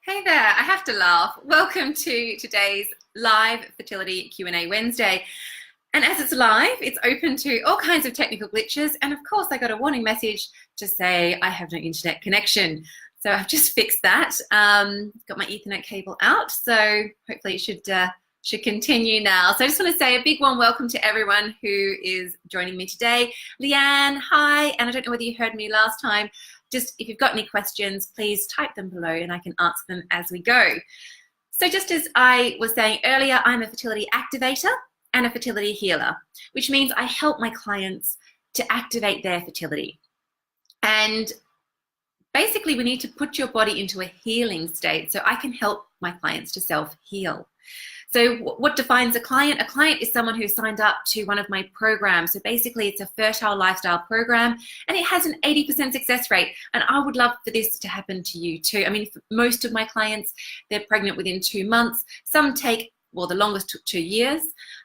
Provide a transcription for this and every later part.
Hey there, I have to laugh. Welcome to today's live Fertility Q&A Wednesday. And as it's live, it's open to all kinds of technical glitches. And of course, I got a warning message to say I have no internet connection. So I've just fixed that. Got my Ethernet cable out. So hopefully it should continue now. So I just want to say a big warm welcome to everyone who is joining me today. Leanne, hi. And I don't know whether you heard me last time. Just if you've got any questions, please type them below and I can answer them as we go. So just as I was saying earlier, I'm a fertility activator and a fertility healer, which means I help my clients to activate their fertility. And basically we need to put your body into a healing state so I can help my clients to self-heal. So what defines a client? A client is someone who signed up to one of my programs. So basically it's a fertile lifestyle program and it has an 80% success rate. And I would love for this to happen to you too. I mean, for most of my clients, they're pregnant within 2 months. Some take, well, the longest took 2 years,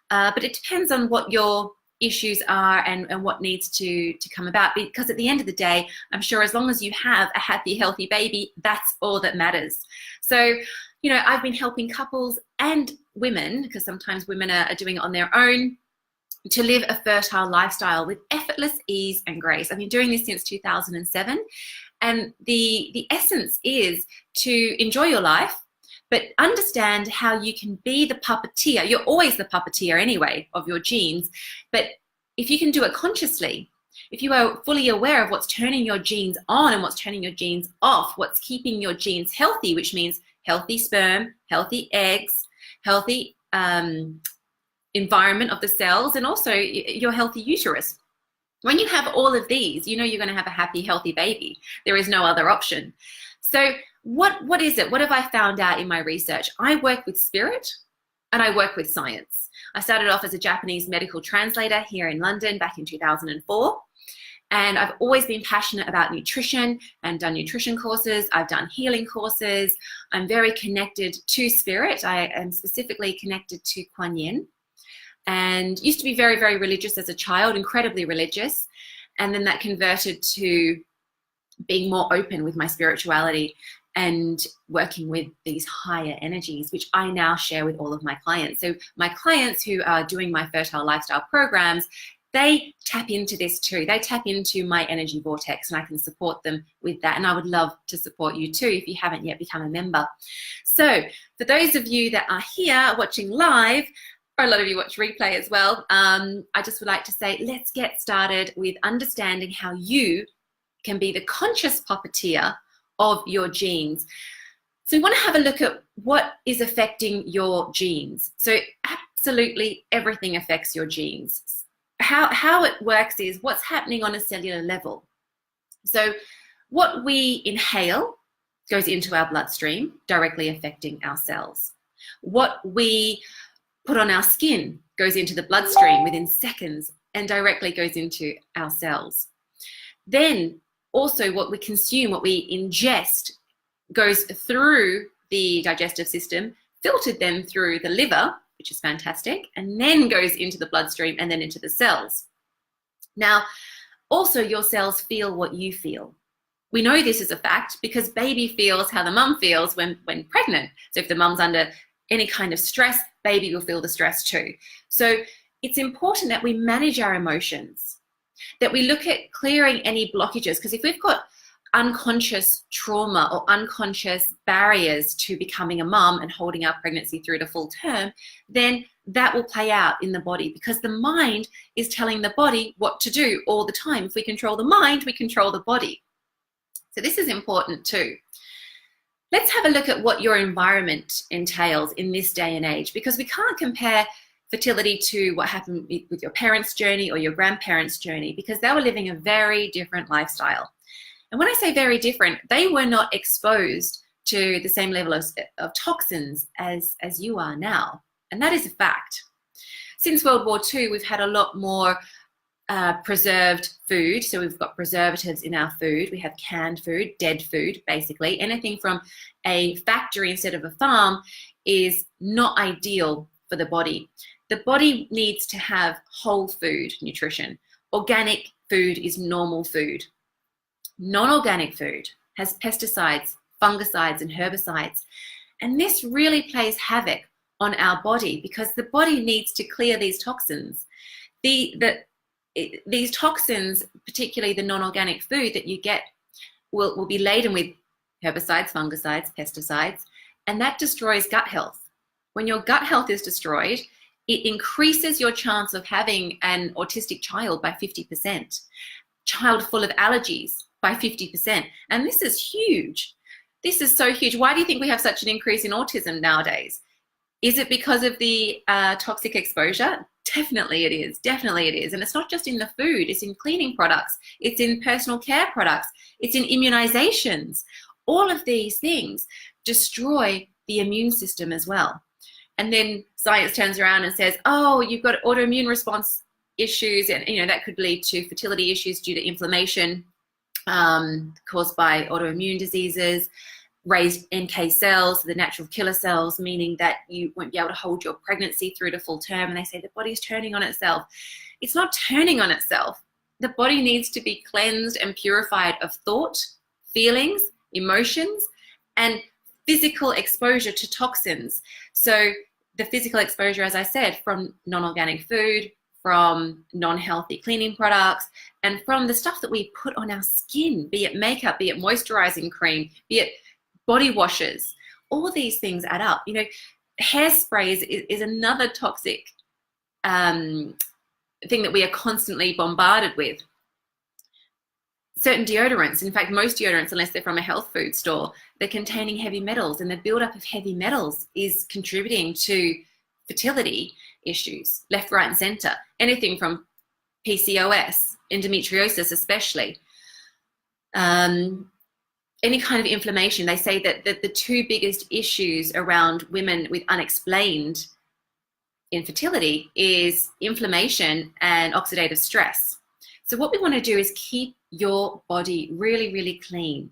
but it depends on what your issues are and what needs to come about. Because at the end of the day, I'm sure as long as you have a happy, healthy baby, that's all that matters. So, you know, I've been helping couples and women, because sometimes women are doing it on their own, to live a fertile lifestyle with effortless ease and grace. I've been doing this since 2007. And the essence is to enjoy your life, but understand how you can be the puppeteer. You're always the puppeteer anyway of your genes. But if you can do it consciously, if you are fully aware of what's turning your genes on and what's turning your genes off, what's keeping your genes healthy, which means healthy sperm, healthy eggs, healthy environment of the cells, and also your healthy uterus. When you have all of these, you know you're going to have a happy, healthy baby. There is no other option. So what is it? What have I found out in my research? I work with spirit and I work with science. I started off as a Japanese medical translator here in London back in 2004. And I've always been passionate about nutrition and done nutrition courses. I've done healing courses. I'm very connected to spirit. I am specifically connected to Kuan Yin, and used to be very, very religious as a child, incredibly religious. And then that converted to being more open with my spirituality and working with these higher energies, which I now share with all of my clients. So my clients who are doing my fertile lifestyle programs, they tap into this too. They tap into my energy vortex and I can support them with that. And I would love to support you too if you haven't yet become a member. So for those of you that are here watching live, or a lot of you watch replay as well, I just would like to say, let's get started with understanding how you can be the conscious puppeteer of your genes. So we want to have a look at what is affecting your genes. So absolutely everything affects your genes. How it works is what's happening on a cellular level. So what we inhale goes into our bloodstream, directly affecting our cells. What we put on our skin goes into the bloodstream within seconds and directly goes into our cells. Then also what we consume, what we ingest, goes through the digestive system, filtered then through the liver, which is fantastic, and then goes into the bloodstream and then into the cells. Now, also your cells feel what you feel. We know this is a fact because baby feels how the mum feels when pregnant. So if the mum's under any kind of stress, baby will feel the stress too. So it's important that we manage our emotions, that we look at clearing any blockages, because if we've got unconscious trauma or unconscious barriers to becoming a mum and holding our pregnancy through to full term, then that will play out in the body because the mind is telling the body what to do all the time. If we control the mind, we control the body. So this is important too. Let's have a look at what your environment entails in this day and age, because we can't compare fertility to what happened with your parents' journey or your grandparents' journey, because they were living a very different lifestyle. And when I say very different, they were not exposed to the same level of toxins as you are now. And that is a fact. Since World War II, we've had a lot more preserved food. So we've got preservatives in our food. We have canned food, dead food, basically. Anything from a factory instead of a farm is not ideal for the body. The body needs to have whole food nutrition. Organic food is normal food. Non-organic food has pesticides, fungicides and herbicides. And this really plays havoc on our body because the body needs to clear these toxins. These toxins, particularly the non-organic food that you get, will be laden with herbicides, fungicides, pesticides, and that destroys gut health. When your gut health is destroyed, it increases your chance of having an autistic child by 50%, child full of allergies by 50%. And this is huge. This is so huge. Why do you think we have such an increase in autism nowadays? Is it because of the toxic exposure? Definitely it is. Definitely it is. And it's not just in the food. It's in cleaning products. It's in personal care products. It's in immunizations. All of these things destroy the immune system as well. And then science turns around and says, oh, you've got autoimmune response issues, and that could lead to fertility issues due to inflammation caused by autoimmune diseases, raised NK cells, the natural killer cells, meaning that you won't be able to hold your pregnancy through to full term. And they say the body's turning on itself. It's not turning on itself. The body needs to be cleansed and purified of thought, feelings, emotions, and physical exposure to toxins. So the physical exposure, as I said, from non-organic food, from non-healthy cleaning products, and from the stuff that we put on our skin, be it makeup, be it moisturizing cream, be it body washes, all these things add up. Hairspray is another toxic thing that we are constantly bombarded with. Certain deodorants, in fact, most deodorants, unless they're from a health food store, they're containing heavy metals, and the buildup of heavy metals is contributing to fertility issues, left, right, and center. Anything from PCOS, endometriosis especially, any kind of inflammation. They say that the two biggest issues around women with unexplained infertility is inflammation and oxidative stress. So what we want to do is keep your body really, really clean.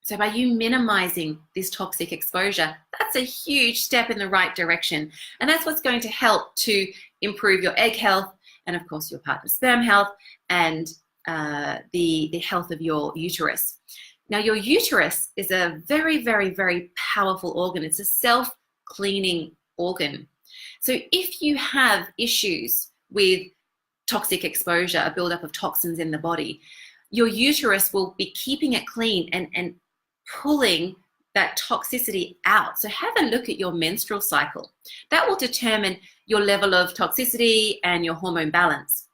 So by you minimizing this toxic exposure, that's a huge step in the right direction. And that's what's going to help to improve your egg health and, of course, your partner's sperm health and the health of your uterus. Now, your uterus is a very, very, very powerful organ. It's a self-cleaning organ. So if you have issues with toxic exposure, a buildup of toxins in the body, your uterus will be keeping it clean and pulling that toxicity out. So have a look at your menstrual cycle. That will determine your level of toxicity and your hormone balance.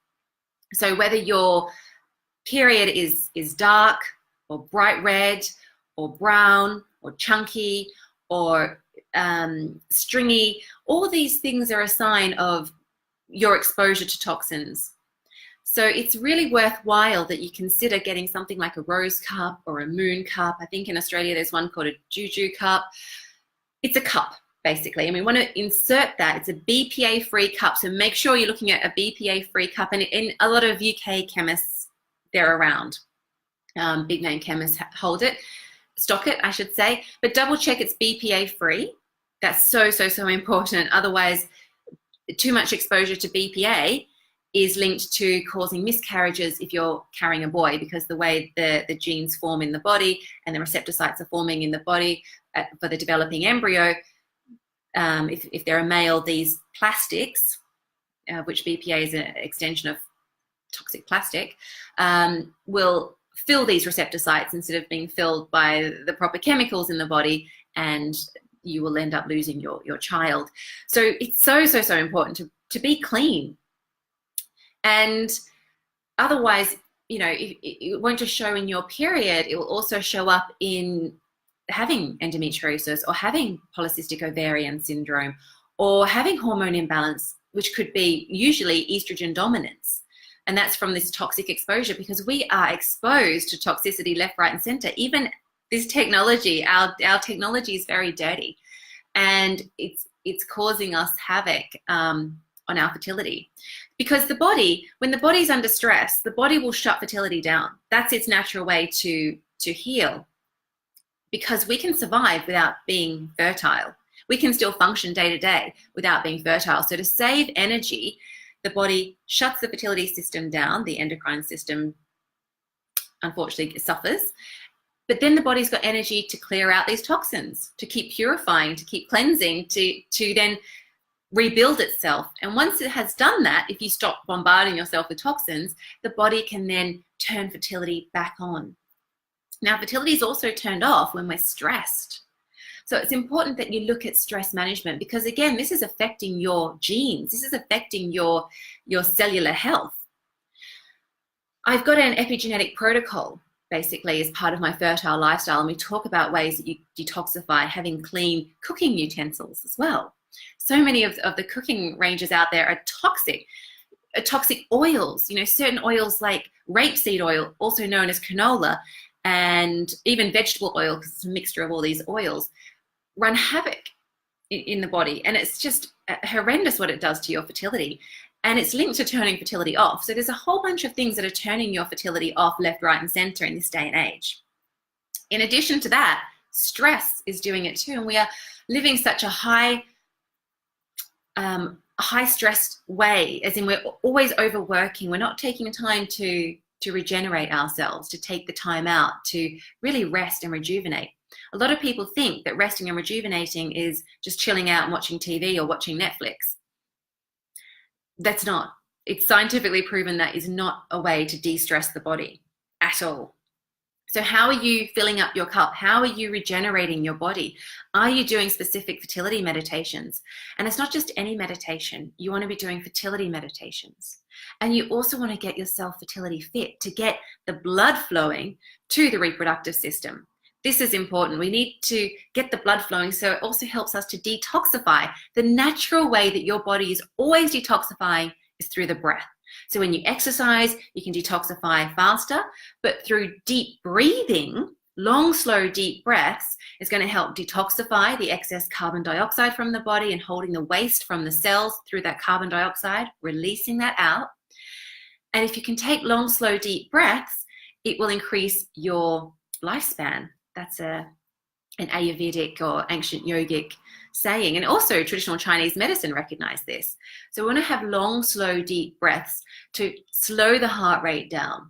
So whether your period is dark or bright red or brown or chunky or stringy, all these things are a sign of your exposure to toxins. So it's really worthwhile that you consider getting something like a rose cup or a moon cup. I think in Australia there's one called a juju cup. It's a cup, basically, and we want to insert that. It's a BPA-free cup, so make sure you're looking at a BPA-free cup. And in a lot of UK chemists, they're around. Big name chemists stock it, I should say. But double check it's BPA-free. That's so, so, so important. Otherwise, too much exposure to BPA is linked to causing miscarriages if you're carrying a boy, because the way the genes form in the body and the receptor sites are forming in the body for the developing embryo, if they're a male, these plastics, which BPA is an extension of toxic plastic, will fill these receptor sites instead of being filled by the proper chemicals in the body, and you will end up losing your child. So it's so, so, so important to be clean. And otherwise, it won't just show in your period, it will also show up in having endometriosis or having polycystic ovarian syndrome or having hormone imbalance, which could be usually estrogen dominance. And that's from this toxic exposure, because we are exposed to toxicity left, right, and center. Even this technology, our technology is very dirty, and it's causing us havoc on our fertility. Because the body, when the body's under stress, the body will shut fertility down. That's its natural way to heal. Because we can survive without being fertile. We can still function day to day without being fertile. So to save energy, the body shuts the fertility system down. The endocrine system, unfortunately, suffers. But then the body's got energy to clear out these toxins, to keep purifying, to keep cleansing, to then rebuild itself. And once it has done that, if you stop bombarding yourself with toxins, the body can then turn fertility back on. Now, fertility is also turned off when we're stressed. So it's important that you look at stress management, because again, this is affecting your genes. This is affecting your cellular health. I've got an epigenetic protocol basically as part of my fertile lifestyle, and we talk about ways that you detoxify, having clean cooking utensils as well. So many of the cooking ranges out there are toxic oils, certain oils like rapeseed oil, also known as canola, and even vegetable oil, because it's a mixture of all these oils, run havoc in the body. And it's just horrendous what it does to your fertility. And it's linked to turning fertility off. So there's a whole bunch of things that are turning your fertility off left, right, and center in this day and age. In addition to that, stress is doing it too. And we are living such a high stressed way, as in we're always overworking. We're not taking time to regenerate ourselves, to take the time out to really rest and rejuvenate. A lot of people think that resting and rejuvenating is just chilling out and watching TV or watching Netflix. That's not. It's scientifically proven that is not a way to de-stress the body at all. So how are you filling up your cup? How are you regenerating your body? Are you doing specific fertility meditations? And it's not just any meditation. You want to be doing fertility meditations. And you also want to get yourself fertility fit, to get the blood flowing to the reproductive system. This is important. We need to get the blood flowing, so it also helps us to detoxify. The natural way that your body is always detoxifying is through the breath. So when you exercise, you can detoxify faster, but through deep breathing, long, slow, deep breaths is going to help detoxify the excess carbon dioxide from the body and holding the waste from the cells through that carbon dioxide, releasing that out. And if you can take long, slow, deep breaths, it will increase your lifespan. That's an Ayurvedic or ancient yogic saying. And also traditional Chinese medicine recognize this. So we want to have long, slow, deep breaths to slow the heart rate down.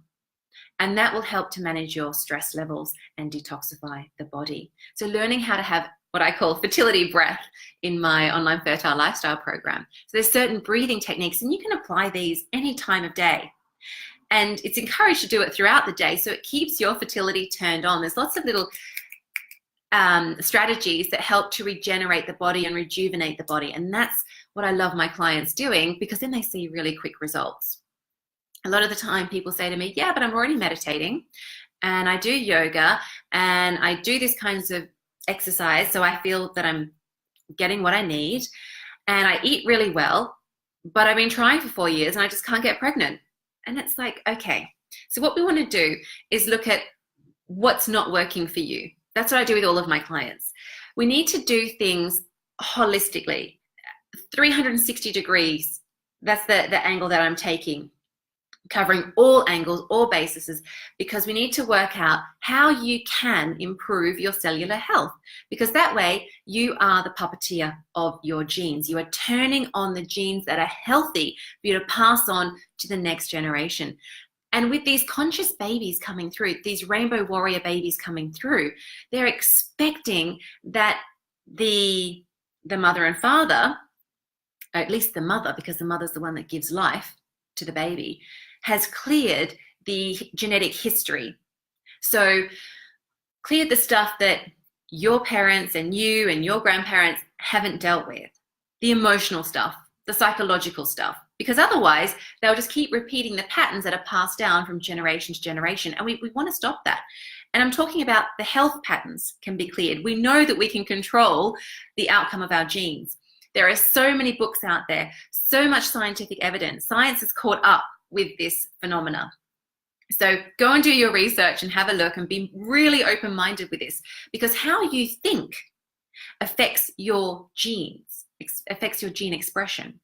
And that will help to manage your stress levels and detoxify the body. So learning how to have what I call fertility breath in my online fertile lifestyle program. So there's certain breathing techniques, and you can apply these any time of day. And it's encouraged to do it throughout the day, so it keeps your fertility turned on. There's lots of little strategies that help to regenerate the body and rejuvenate the body. And that's what I love my clients doing, because then they see really quick results. A lot of the time people say to me, yeah, but I'm already meditating and I do yoga and I do these kinds of exercise, so I feel that I'm getting what I need, and I eat really well, but I've been trying for 4 years and I just can't get pregnant. And it's like, okay, so what we want to do is look at what's not working for you. That's what I do with all of my clients. We need to do things holistically, 360 degrees. That's the angle that I'm taking, covering all angles, all bases, because we need to work out how you can improve your cellular health, because that way you are the puppeteer of your genes. You are turning on the genes that are healthy for you to pass on to the next generation. And with these conscious babies coming through, these rainbow warrior babies coming through, they're expecting that the mother and father, or at least the mother, because the mother's the one that gives life to the baby, has cleared the genetic history. So cleared the stuff that your parents and you and your grandparents haven't dealt with, the emotional stuff, the psychological stuff, because otherwise they'll just keep repeating the patterns that are passed down from generation to generation. And we want to stop that. And I'm talking about the health patterns can be cleared. We know that we can control the outcome of our genes. There are so many books out there, so much scientific evidence. Science has caught up with this phenomena. So go and do your research and have a look and be really open-minded with this, because how you think affects your genes, affects your gene expression.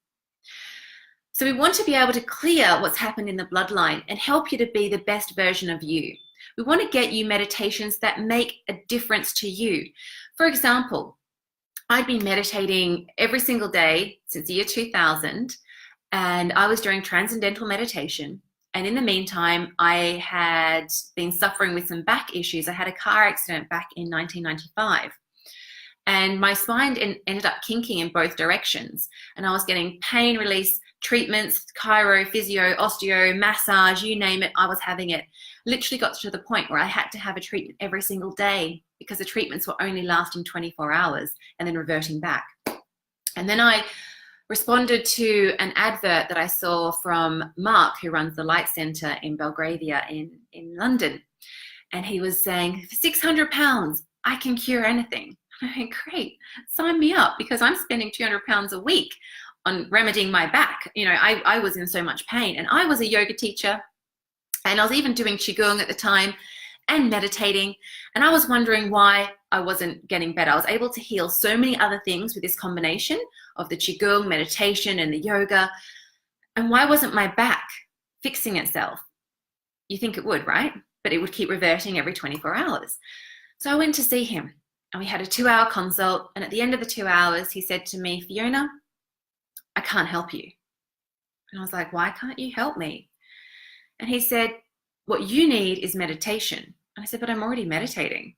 So we want to be able to clear what's happened in the bloodline and help you to be the best version of you. We want to get you meditations that make a difference to you. For example, I'd been meditating every single day since the year 2000, and I was doing transcendental meditation, And in the meantime, I had been suffering with some back issues. I had a car accident back in 1995. And my spine ended up kinking in both directions. And I was getting pain release treatments, chiro, physio, osteo, massage, you name it, I was having it. Literally got to the point where I had to have a treatment every single day because the treatments were only lasting 24 hours and then reverting back. And then I responded to an advert that I saw from Mark, who runs the Light Centre in Belgravia in London. And he was saying, for £600, I can cure anything. I went, great, sign me up, because I'm spending £200 a week on remedying my back. You know, I was in so much pain, and I was a yoga teacher, and I was even doing Qigong at the time and meditating. And I was wondering why I wasn't getting better. I was able to heal so many other things with this combination of the Qigong, meditation, and the yoga. And why wasn't my back fixing itself? You think it would, right? But it would keep reverting every 24 hours. So I went to see him, and we had a 2-hour consult. And at the end of the 2 hours, he said to me, Fiona, I can't help you. And I was like, why can't you help me? And he said, what you need is meditation. And I said, but I'm already meditating.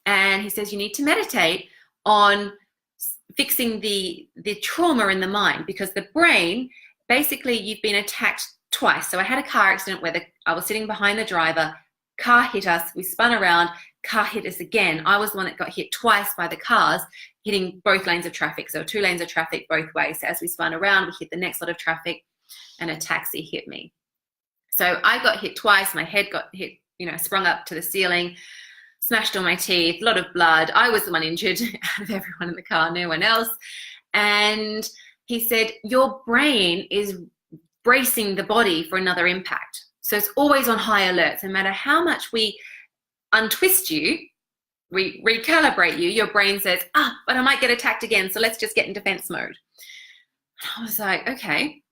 And he says, you need to meditate on fixing the trauma in the mind, because the brain, basically you've been attacked twice. So I had a car accident where I was sitting behind the driver, car hit us, we spun around, car hit us again. I was the one that got hit twice by the cars, hitting both lanes of traffic. So 2 lanes of traffic both ways. So as we spun around, we hit the next lot of traffic, and a taxi hit me. So I got hit twice. My head got hit, sprung up to the ceiling, smashed all my teeth, a lot of blood. I was the one injured out of everyone in the car, no one else. And he said, your brain is bracing the body for another impact. So it's always on high alert. So no matter how much we untwist you, we recalibrate you, your brain says, but I might get attacked again, so let's just get in defense mode. And I was like, okay,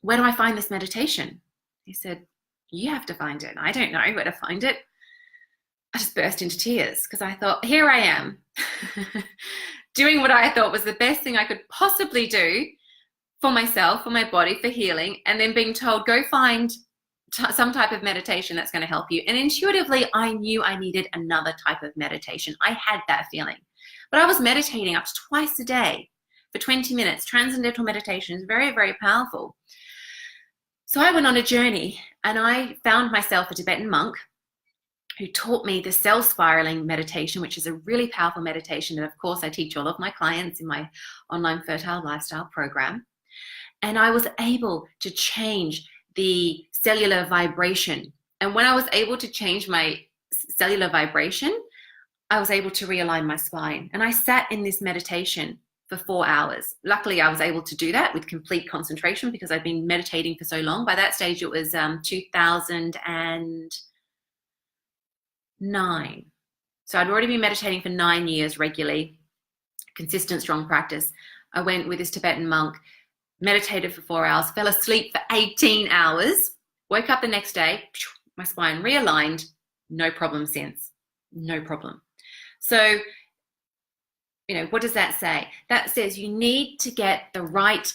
where do I find this meditation? He said, you have to find it. I don't know where to find it. I just burst into tears because I thought, here I am doing what I thought was the best thing I could possibly do for myself, for my body, for healing, and then being told, go find some type of meditation that's going to help you. And intuitively, I knew I needed another type of meditation. I had that feeling. But I was meditating up to twice a day for 20 minutes. Transcendental meditation is very, very powerful. So I went on a journey, and I found myself a Tibetan monk who taught me the cell spiraling meditation, which is a really powerful meditation. And of course, I teach all of my clients in my online fertile lifestyle program. And I was able to change the cellular vibration. And when I was able to change my cellular vibration, I was able to realign my spine. And I sat in this meditation for 4 hours. Luckily, I was able to do that with complete concentration because I'd been meditating for so long. By that stage, it was 2009. So I'd already been meditating for 9 years regularly, consistent, strong practice. I went with this Tibetan monk, meditated for 4 hours, fell asleep for 18 hours, woke up the next day, my spine realigned, no problem since, no problem. So, what does that say? That says you need to get the right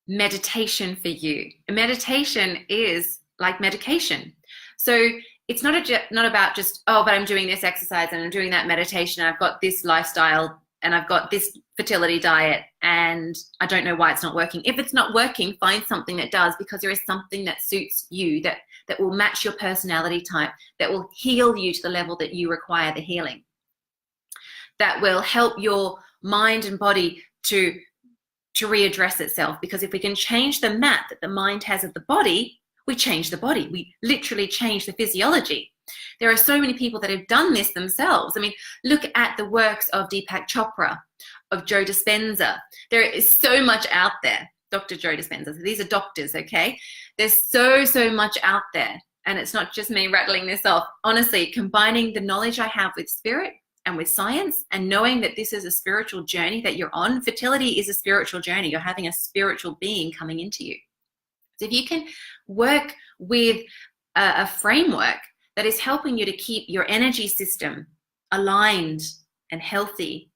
meditation for you. Meditation is like medication. So it's not about just, but I'm doing this exercise and I'm doing that meditation and I've got this lifestyle and I've got this fertility diet and I don't know why it's not working. If it's not working, find something that does, because there is something that suits you, that will match your personality type, that will heal you to the level that you require the healing, that will help your mind and body to readdress itself. Because if we can change the map that the mind has of the body, we change the body. We literally change the physiology. There are so many people that have done this themselves. I mean, look at the works of Deepak Chopra, of Joe Dispenza. There is so much out there. Dr. Joe Dispenza. So these are doctors, okay? There's so much out there. And it's not just me rattling this off. Honestly, combining the knowledge I have with spirit and with science, and knowing that this is a spiritual journey that you're on. Fertility is a spiritual journey. You're having a spiritual being coming into you. So if you can work with a framework that is helping you to keep your energy system aligned and healthy,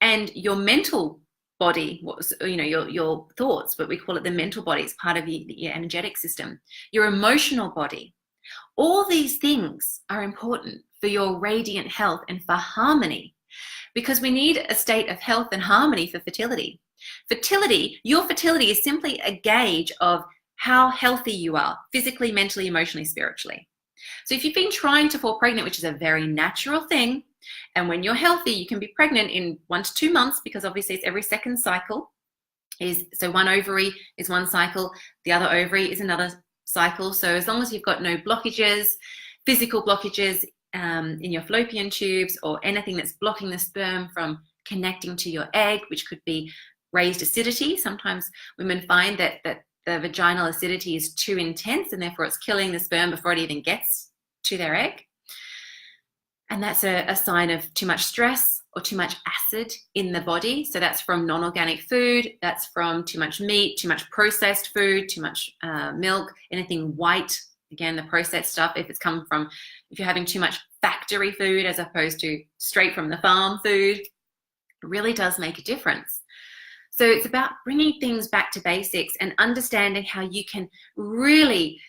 and your mental body, your thoughts, but we call it the mental body. It's part of your energetic system, your emotional body. All these things are important for your radiant health and for harmony, because we need a state of health and harmony for fertility. Your fertility is simply a gauge of how healthy you are physically, mentally, emotionally, spiritually. So if you've been trying to fall pregnant, which is a very natural thing, and when you're healthy, you can be pregnant in 1 to 2 months, because obviously it's every second cycle. So one ovary is one cycle, the other ovary is another cycle. So as long as you've got no blockages, physical blockages in your fallopian tubes, or anything that's blocking the sperm from connecting to your egg, which could be raised acidity. Sometimes women find that the vaginal acidity is too intense, and therefore it's killing the sperm before it even gets to their egg. And that's a sign of too much stress or too much acid in the body. So that's from non-organic food, that's from too much meat, too much processed food, too much milk, anything white, again, the processed stuff. If you're having too much factory food as opposed to straight from the farm food, it really does make a difference. So it's about bringing things back to basics and understanding how you can really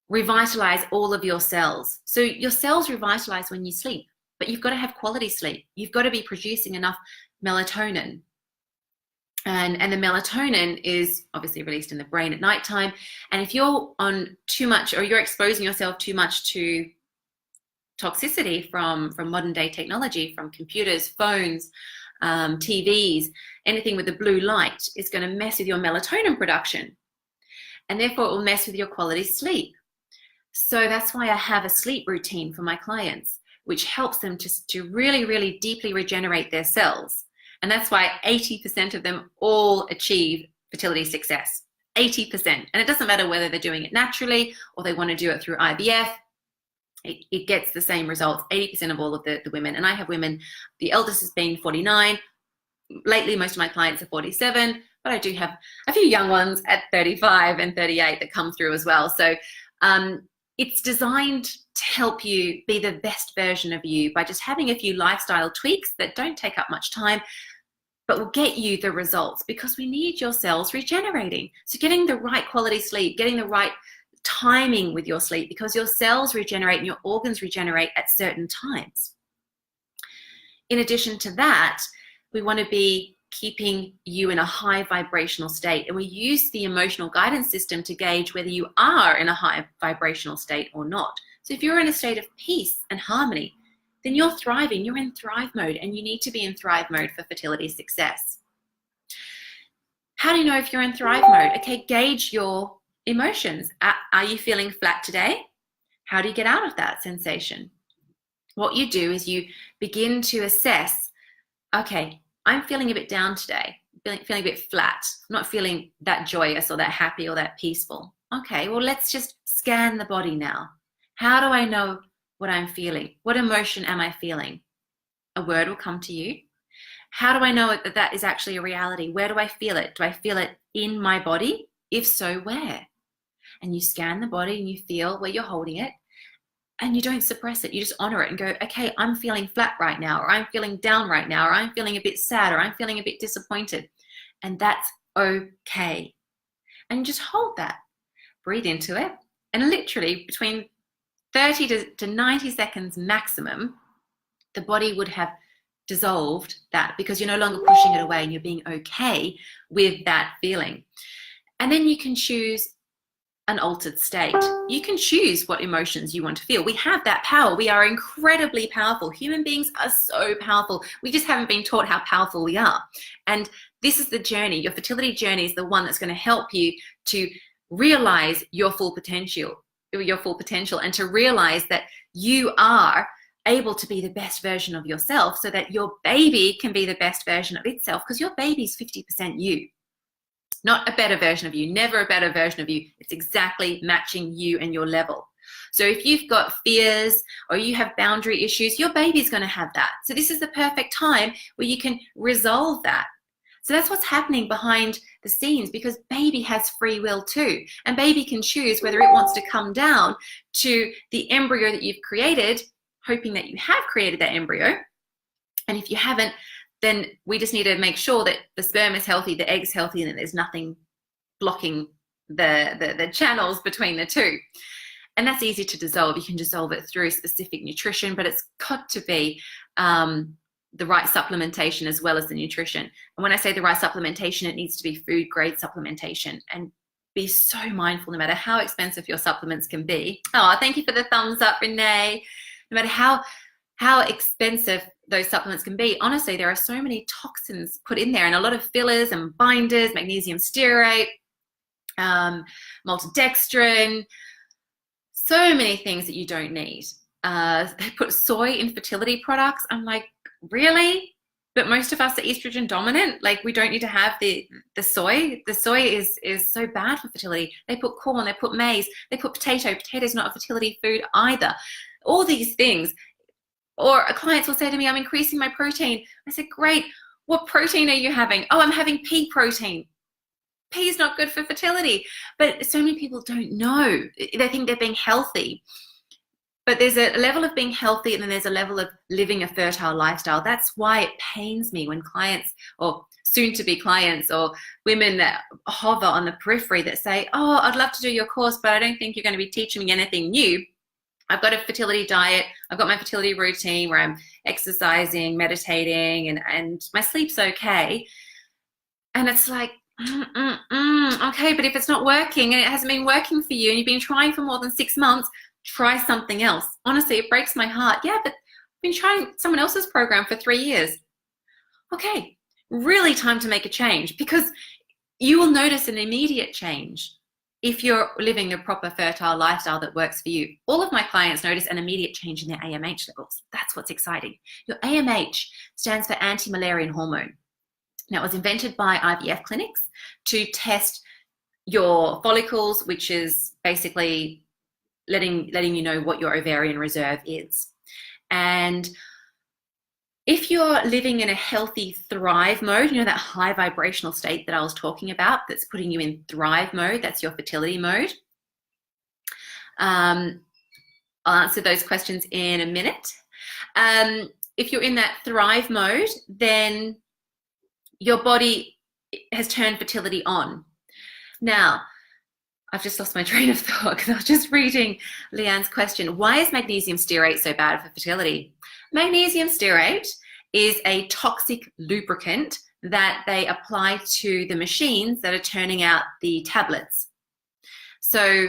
revitalize all of your cells. So your cells revitalize when you sleep, but you've got to have quality sleep. You've got to be producing enough melatonin. And the melatonin is obviously released in the brain at nighttime. And if you're on too much, or you're exposing yourself too much to toxicity from modern day technology, from computers, phones, TVs, anything with the blue light, is going to mess with your melatonin production. And therefore it will mess with your quality sleep. So that's why I have a sleep routine for my clients, which helps them to really, really deeply regenerate their cells. And that's why 80% of them all achieve fertility success. 80%. And it doesn't matter whether they're doing it naturally or they want to do it through IVF. It gets the same results, 80% of all of the women. And I have women, the eldest has been 49. Lately, most of my clients are 47, but I do have a few young ones at 35 and 38 that come through as well. So it's designed to help you be the best version of you by just having a few lifestyle tweaks that don't take up much time, but will get you the results, because we need your cells regenerating. So getting the right quality sleep, getting the right timing with your sleep, because your cells regenerate and your organs regenerate at certain times. In addition to that, we want to be keeping you in a high vibrational state, and we use the emotional guidance system to gauge whether you are in a high vibrational state or not. So if you're in a state of peace and harmony, then you're thriving, you're in thrive mode, and you need to be in thrive mode for fertility success. How do you know if you're in thrive mode? Okay, gauge your emotions. Are you feeling flat today? How do you get out of that sensation? What you do is you begin to assess, okay, I'm feeling a bit down today, feeling a bit flat, I'm not feeling that joyous or that happy or that peaceful. Okay, well, let's just scan the body now. How do I know what I'm feeling? What emotion am I feeling? A word will come to you. How do I know that that is actually a reality? Where do I feel it? Do I feel it in my body? If so, where? And you scan the body and you feel where you're holding it, and you don't suppress it. You just honor it and go, okay, I'm feeling flat right now, or I'm feeling down right now, or I'm feeling a bit sad, or I'm feeling a bit disappointed. And that's okay. And just hold that. Breathe into it. And literally between 30 to 90 seconds maximum, the body would have dissolved that, because you're no longer pushing it away and you're being okay with that feeling. And then you can choose an altered state. You can choose what emotions you want to feel. We have that power. We are incredibly powerful. Human beings are so powerful. We just haven't been taught how powerful we are. And this is the journey. Your fertility journey is the one that's going to help you to realize your full potential, and to realize that you are able to be the best version of yourself, so that your baby can be the best version of itself, because your baby's 50% you. Not a better version of you, never a better version of you. It's exactly matching you and your level. So if you've got fears or you have boundary issues, your baby's going to have that. So this is the perfect time where you can resolve that. So that's what's happening behind the scenes, because baby has free will too. And baby can choose whether it wants to come down to the embryo that you've created, hoping that you have created that embryo. And if you haven't, then we just need to make sure that the sperm is healthy, the egg's healthy, and that there's nothing blocking the channels between the two. And that's easy to dissolve. You can dissolve it through specific nutrition, but it's got to be the right supplementation as well as the nutrition. And when I say the right supplementation, it needs to be food grade supplementation, and be so mindful no matter how expensive your supplements can be. Oh, thank you for the thumbs up, Renee. No matter how expensive those supplements can be, honestly, there are so many toxins put in there, and a lot of fillers and binders, magnesium stearate, maltodextrin, so many things that you don't need. They put soy in fertility products. I'm like, really? But most of us are estrogen dominant. Like, we don't need to have the soy. The soy is so bad for fertility. They put corn, they put maize, they put potato. Potato's not a fertility food either. All these things. Or clients will say to me, I'm increasing my protein. I said, great. What protein are you having? Oh, I'm having pea protein. Pea is not good for fertility. But so many people don't know. They think they're being healthy. But there's a level of being healthy, and then there's a level of living a fertile lifestyle. That's why it pains me when clients, or soon-to-be clients, or women that hover on the periphery that say, oh, I'd love to do your course, but I don't think you're going to be teaching me anything new. I've got a fertility diet. I've got my fertility routine where I'm exercising, meditating, and my sleep's okay. And it's like, okay, but if it's not working and it hasn't been working for you and you've been trying for more than 6 months, try something else. Honestly, it breaks my heart. Yeah, but I've been trying someone else's program for 3 years. Okay, really time to make a change, because you will notice an immediate change if you're living a proper fertile lifestyle that works for you. All of my clients notice an immediate change in their AMH levels. That's what's exciting. Your AMH stands for anti-Müllerian hormone. Now, it was invented by IVF clinics to test your follicles, which is basically letting you know what your ovarian reserve is. And if you're living in a healthy thrive mode, you know, that high vibrational state that I was talking about, that's putting you in thrive mode, that's your fertility mode. I'll answer those questions in a minute. If you're in that thrive mode, then your body has turned fertility on. Now, I've just lost my train of thought because I was just reading Leanne's question. Why is magnesium stearate so bad for fertility? Magnesium stearate is a toxic lubricant that they apply to the machines that are turning out the tablets. So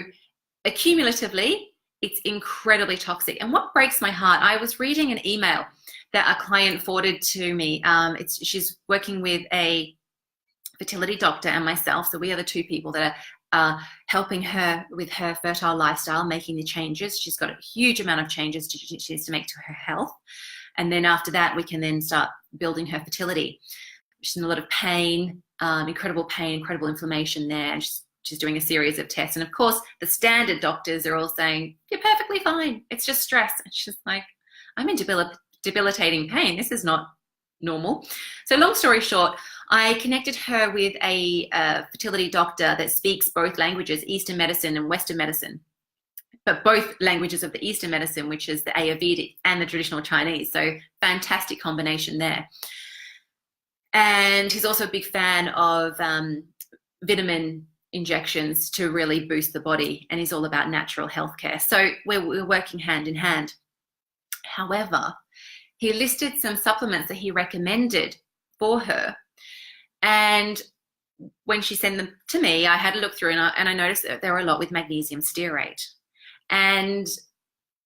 accumulatively, it's incredibly toxic. And what breaks my heart, I was reading an email that a client forwarded to me. She's working with a fertility doctor and myself. So we are the two people that are helping her with her fertile lifestyle, making the changes. She's got a huge amount of changes she needs to make to her health. And then after that, we can then start building her fertility. She's in a lot of pain, incredible inflammation there. And she's doing a series of tests. And of course, the standard doctors are all saying, you're perfectly fine. It's just stress. And she's like, I'm in debilitating pain. This is not normal. So long story short, I connected her with a fertility doctor that speaks both languages, Eastern medicine and Western medicine, but both languages of the Eastern medicine, which is the Ayurvedic and the traditional Chinese. So fantastic combination there. And he's also a big fan of vitamin injections to really boost the body. And he's all about natural healthcare. So we're working hand in hand. However, he listed some supplements that he recommended for her. And when she sent them to me, I had a look through and I noticed that there were a lot with magnesium stearate. And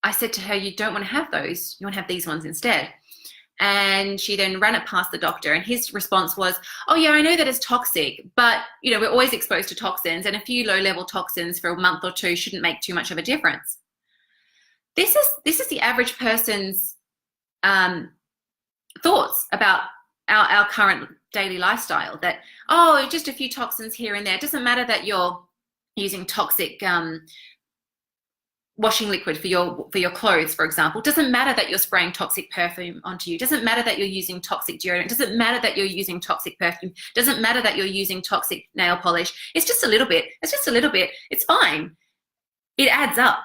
I said to her, you don't want to have those. You want to have these ones instead. And she then ran it past the doctor. And his response was, oh, yeah, I know that it's toxic, but, you know, we're always exposed to toxins, and a few low-level toxins for a month or two shouldn't make too much of a difference. This is the average person's thoughts about our current daily lifestyle, that, oh, just a few toxins here and there. It doesn't matter that you're using toxic washing liquid for your clothes, for example. It doesn't matter that you're spraying toxic perfume onto you. It doesn't matter that you're using toxic deodorant. It doesn't matter that you're using toxic perfume. It doesn't matter that you're using toxic nail polish. It's just a little bit. It's just a little bit. It's fine. It adds up.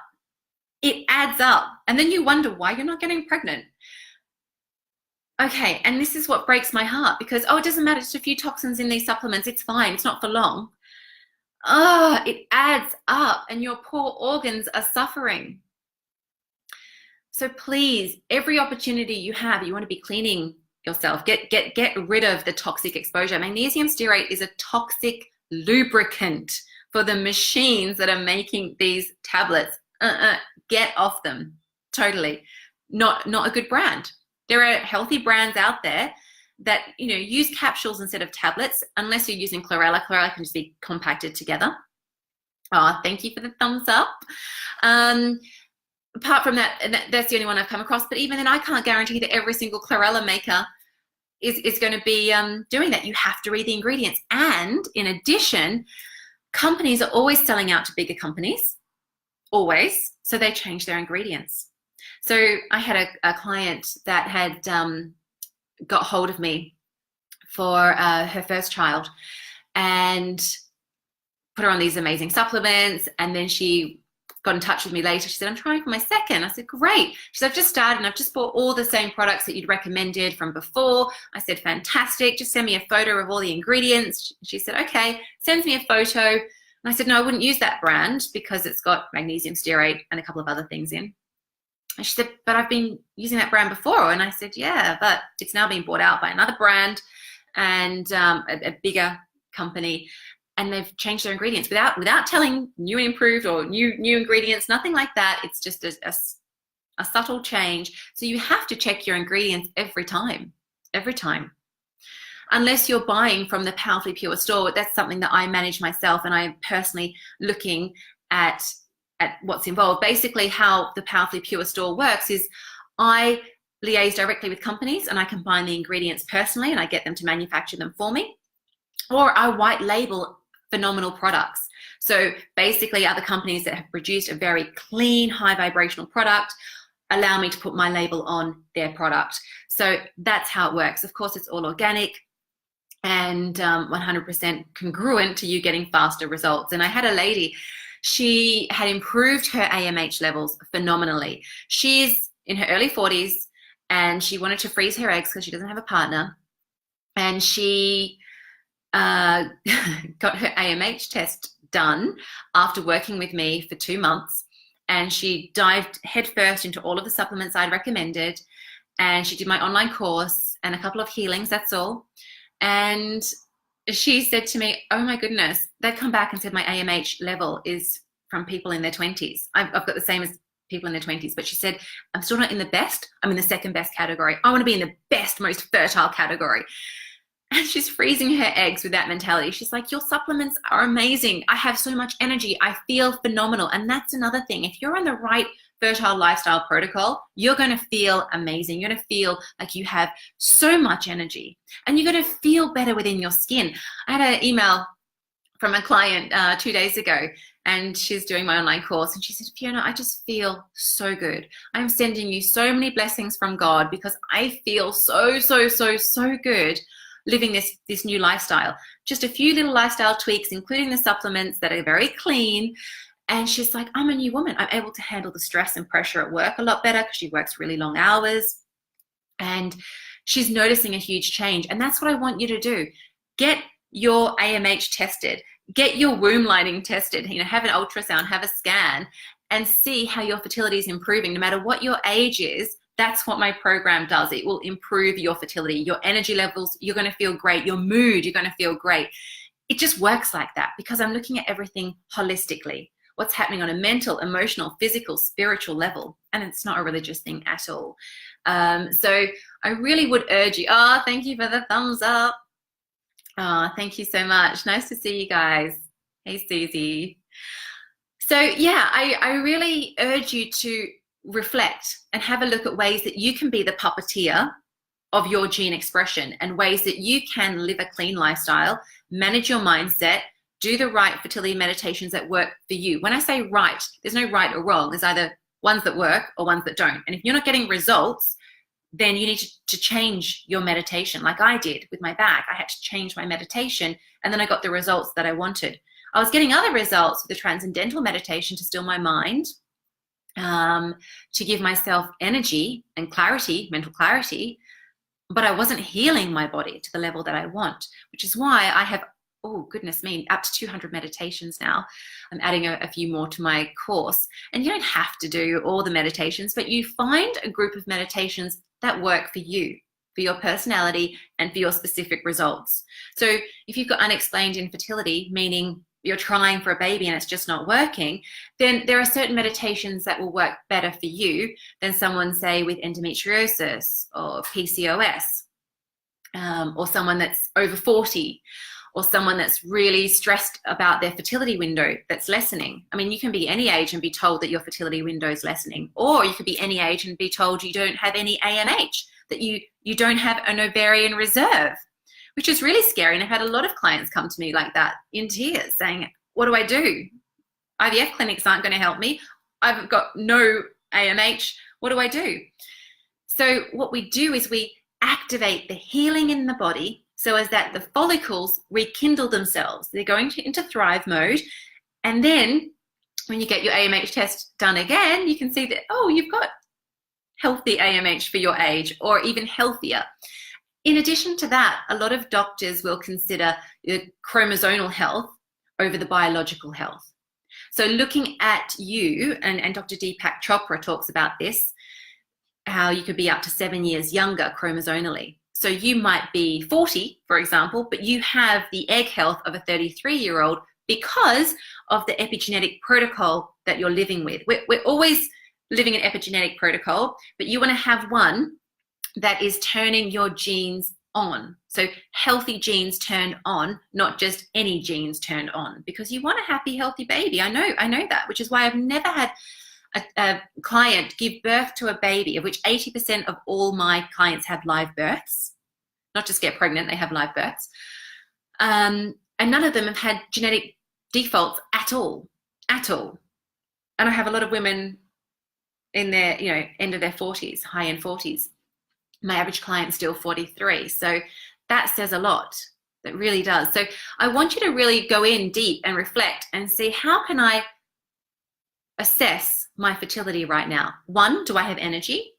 It adds up. And then you wonder why you're not getting pregnant. Okay, and this is what breaks my heart because, oh, it doesn't matter, just a few toxins in these supplements, it's fine, it's not for long. Oh, it adds up and your poor organs are suffering. So please, every opportunity you have, you want to be cleaning yourself. Get rid of the toxic exposure. Magnesium stearate is a toxic lubricant for the machines that are making these tablets. Get off them. Totally. Not a good brand. There are healthy brands out there that, you know, use capsules instead of tablets, unless you're using chlorella. Chlorella can just be compacted together. Oh, thank you for the thumbs up. Apart from that, that's the only one I've come across. But even then, I can't guarantee that every single chlorella maker is going to be doing that. You have to read the ingredients. And in addition, companies are always selling out to bigger companies, always. So they change their ingredients. So I had a client that had got hold of me for her first child and put her on these amazing supplements. And then she got in touch with me later. She said, I'm trying for my second. I said, great. She said, I've just started and I've just bought all the same products that you'd recommended from before. I said, fantastic. Just send me a photo of all the ingredients. She said, okay. Sends me a photo. And I said, no, I wouldn't use that brand because it's got magnesium stearate and a couple of other things in. And she said, but I've been using that brand before. And I said, yeah, but it's now being bought out by another brand and a bigger company. And they've changed their ingredients without telling new and improved or new ingredients, nothing like that. It's just a subtle change. So you have to check your ingredients every time. Unless you're buying from the Powerfully Pure store, that's something that I manage myself, and I'm personally looking at what's involved. Basically, how the Powerfully Pure store works is I liaise directly with companies and I combine the ingredients personally and I get them to manufacture them for me, or I white label phenomenal products. So basically, other companies that have produced a very clean, high vibrational product allow me to put my label on their product. So that's how it works. Of course, it's all organic and 100% congruent to you getting faster results. And I had a lady, she had improved her AMH levels phenomenally. She's in her early 40s and she wanted to freeze her eggs because she doesn't have a partner. And she got her AMH test done after working with me for 2 months. And she dived headfirst into all of the supplements I'd recommended. And she did my online course and a couple of healings, that's all. And she said to me, oh my goodness, they come back and said my AMH level is from people in their 20s. I've got the same as people in their 20s, but she said, I'm still not in the best. I'm in the second best category. I want to be in the best, most fertile category. And she's freezing her eggs with that mentality. She's like, your supplements are amazing. I have so much energy. I feel phenomenal. And that's another thing. If you're on the right fertile lifestyle protocol, you're going to feel amazing. You're going to feel like you have so much energy and you're going to feel better within your skin. I had an email from a client 2 days ago, and she's doing my online course, and she said, Fiona, I just feel so good. I'm sending you so many blessings from God because I feel so good living this new lifestyle. Just a few little lifestyle tweaks, including the supplements that are very clean. And she's like, I'm a new woman. I'm able to handle the stress and pressure at work a lot better because she works really long hours. And she's noticing a huge change. And that's what I want you to do. Get your AMH tested. Get your womb lining tested. Have an ultrasound, have a scan, and see how your fertility is improving. No matter what your age is, that's what my program does. It will improve your fertility, your energy levels. You're going to feel great. Your mood, you're going to feel great. It just works like that because I'm looking at everything holistically. What's happening on a mental, emotional, physical, spiritual level. And it's not a religious thing at all. So I really would urge you. Oh, thank you for the thumbs up. Oh, thank you so much. Nice to see you guys. Hey, Susie. So yeah, I really urge you to reflect and have a look at ways that you can be the puppeteer of your gene expression and ways that you can live a clean lifestyle, manage your mindset, do the right fertility meditations that work for you. When I say right, there's no right or wrong. There's either ones that work or ones that don't. And if you're not getting results, then you need to change your meditation like I did with my back. I had to change my meditation and then I got the results that I wanted. I was getting other results with the transcendental meditation to still my mind, to give myself energy and clarity, mental clarity. but I wasn't healing my body to the level that I want, which is why I have, oh goodness me, up to 200 meditations now. I'm adding a few more to my course. And you don't have to do all the meditations, but you find a group of meditations that work for you, for your personality, and for your specific results. So if you've got unexplained infertility, meaning you're trying for a baby and it's just not working, then there are certain meditations that will work better for you than someone, say, with endometriosis or PCOS, or someone that's over 40, or someone that's really stressed about their fertility window that's lessening. I mean, you can be any age and be told that your fertility window is lessening, or you could be any age and be told you don't have any AMH, that you don't have an ovarian reserve, which is really scary. And I've had a lot of clients come to me like that in tears saying, what do I do? IVF clinics aren't going to help me. I've got no AMH. What do I do? So what we do is we activate the healing in the body so as that the follicles rekindle themselves. They're going into thrive mode. And then when you get your AMH test done again, you can see that, oh, you've got healthy AMH for your age, or even healthier. In addition to that, a lot of doctors will consider the chromosomal health over the biological health. So looking at you, and Dr. Deepak Chopra talks about this, how you could be up to 7 years younger chromosomally. So you might be 40, for example, but you have the egg health of a 33-year-old because of the epigenetic protocol that you're living with. We're always living an epigenetic protocol, but you want to have one that is turning your genes on. So healthy genes turned on, not just any genes turned on, because you want a happy, healthy baby. I know that, which is why I've never had a client give birth to a baby, of which 80% of all my clients have live births, not just get pregnant, they have live births. And none of them have had genetic defaults at all. And I have a lot of women in their, end of their 40s, high end 40s. My average client's still 43. So that says a lot. That really does. So I want you to really go in deep and reflect and see, how can I assess my fertility right now? One, do I have energy?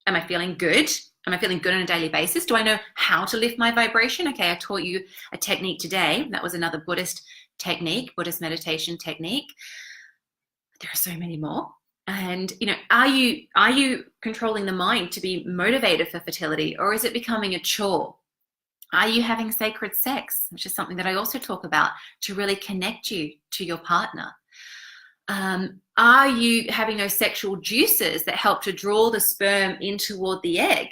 Am I feeling good? Am I feeling good on a daily basis? Do I know how to lift my vibration? Okay, I taught you a technique today. That was another Buddhist technique, Buddhist meditation technique. There are so many more. And, are you controlling the mind to be motivated for fertility, or is it becoming a chore? Are you having sacred sex, which is something that I also talk about, to really connect you to your partner? Are you having those sexual juices that help to draw the sperm in toward the egg,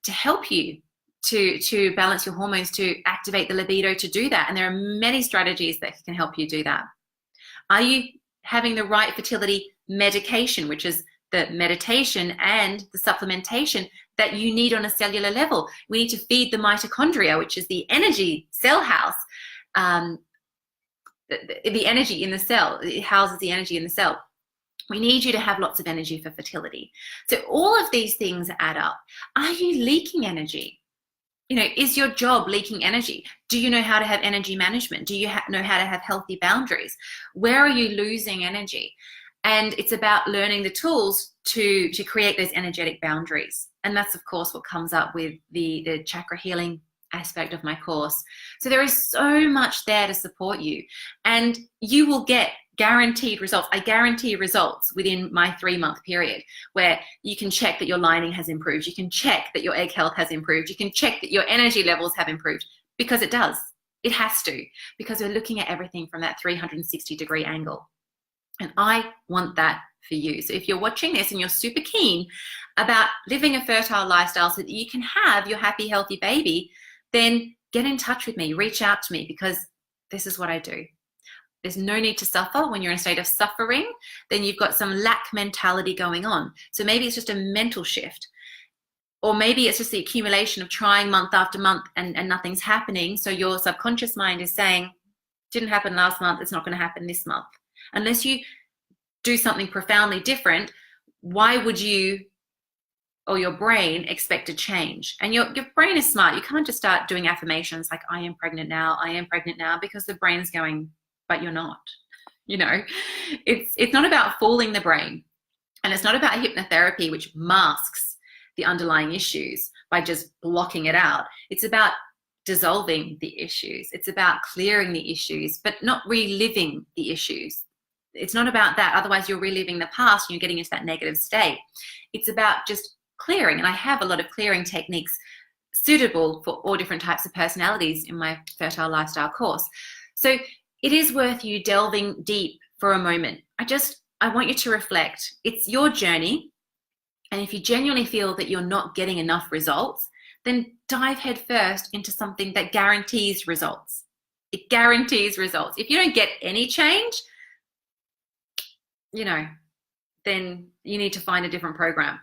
to help you to balance your hormones, to activate the libido to do that? And there are many strategies that can help you do that. Are you having the right fertility medication, which is the meditation and the supplementation that you need on a cellular level? We need to feed the mitochondria, which is the energy cell house, the energy in the cell. It houses the energy in the cell. We need you to have lots of energy for fertility. So all of these things add up. Are you leaking energy? Is your job leaking energy? Do you know how to have energy management? Do you know how to have healthy boundaries? Where are you losing energy? And it's about learning the tools to create those energetic boundaries. And that's, of course, what comes up with the chakra healing aspect of my course. So there is so much there to support you. And you will get guaranteed results. I guarantee results within my 3-month period, where you can check that your lining has improved. You can check that your egg health has improved. You can check that your energy levels have improved, because it does. It has to, because we're looking at everything from that 360-degree angle. And I want that for you. So if you're watching this and you're super keen about living a fertile lifestyle so that you can have your happy, healthy baby, then get in touch with me, reach out to me, because this is what I do. There's no need to suffer. When you're in a state of suffering, then you've got some lack mentality going on. So maybe it's just a mental shift, or maybe it's just the accumulation of trying month after month and nothing's happening. So your subconscious mind is saying, didn't happen last month, it's not going to happen this month. Unless you do something profoundly different, why would you or your brain expect to change? And your brain is smart. You can't just start doing affirmations like, I am pregnant now, because the brain's going, but you're not. It's not about fooling the brain, and it's not about hypnotherapy, which masks the underlying issues. by just blocking it out. It's about dissolving the issues. It's about clearing the issues, but not reliving the issues. It's not about that. Otherwise, you're reliving the past and you're getting into that negative state. It's about just clearing. And I have a lot of clearing techniques suitable for all different types of personalities in my Fertile Lifestyle course. So it is worth you delving deep for a moment. I want you to reflect. It's your journey. And if you genuinely feel that you're not getting enough results, then dive headfirst into something that guarantees results. It guarantees results. If you don't get any change, then you need to find a different program.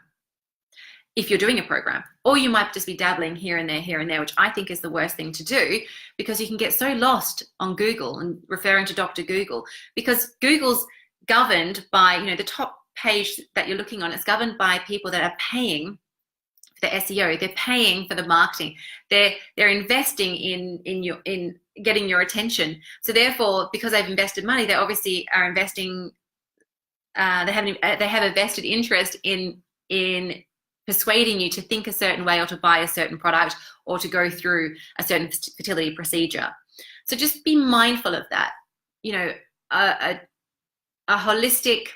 If you're doing a program, or you might just be dabbling here and there, which I think is the worst thing to do, because you can get so lost on Google and referring to Dr. Google, because Google's governed by, the top page that you're looking on, it's governed by people that are paying for the SEO, they're paying for the marketing, they're investing in getting your attention. So therefore, because they've invested money, they obviously are investing. They have a vested interest in persuading you to think a certain way, or to buy a certain product, or to go through a certain fertility procedure. So just be mindful of that. A holistic,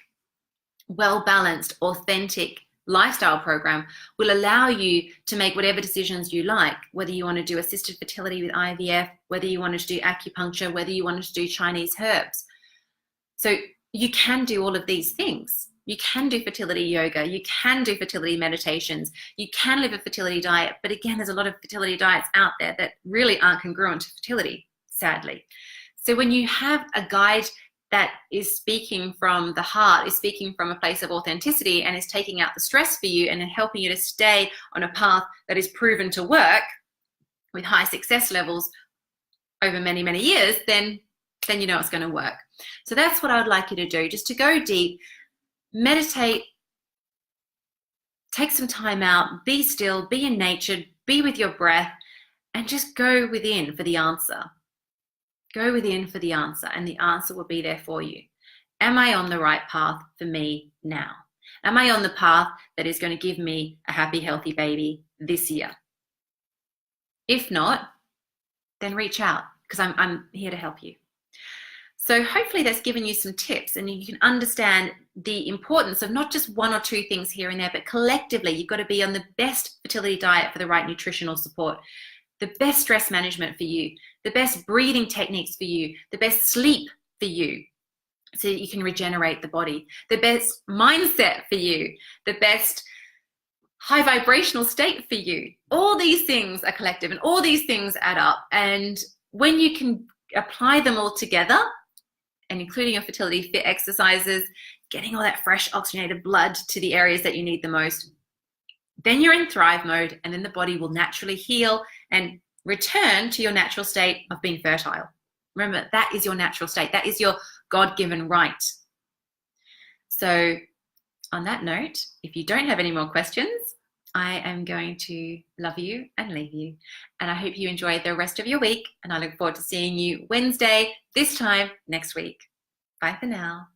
well-balanced, authentic lifestyle program will allow you to make whatever decisions you like, whether you want to do assisted fertility with IVF, whether you wanted to do acupuncture, whether you wanted to do Chinese herbs. So you can do all of these things. You can do fertility yoga, you can do fertility meditations, you can live a fertility diet. But again, there's a lot of fertility diets out there that really aren't congruent to fertility, sadly. So when you have a guide that is speaking from the heart, is speaking from a place of authenticity, and is taking out the stress for you and helping you to stay on a path that is proven to work with high success levels over many, many years, then you know it's going to work. So that's what I would like you to do, just to go deep, meditate, take some time out, be still, be in nature, be with your breath, and just go within for the answer. Go within for the answer, and the answer will be there for you. Am I on the right path for me now? Am I on the path that is going to give me a happy, healthy baby this year? If not, then reach out, because I'm here to help you. So hopefully that's given you some tips, and you can understand the importance of not just one or two things here and there, but collectively you've got to be on the best fertility diet for the right nutritional support, the best stress management for you, the best breathing techniques for you, the best sleep for you so that you can regenerate the body, the best mindset for you, the best high vibrational state for you. All these things are collective, and all these things add up. And when you can apply them all together, and including your fertility fit exercises, getting all that fresh oxygenated blood to the areas that you need the most, then you're in thrive mode, and then the body will naturally heal and return to your natural state of being fertile. Remember, that is your natural state. That is your God-given right. So on that note, if you don't have any more questions, I am going to love you and leave you. And I hope you enjoy the rest of your week. And I look forward to seeing you Wednesday, this time next week. Bye for now.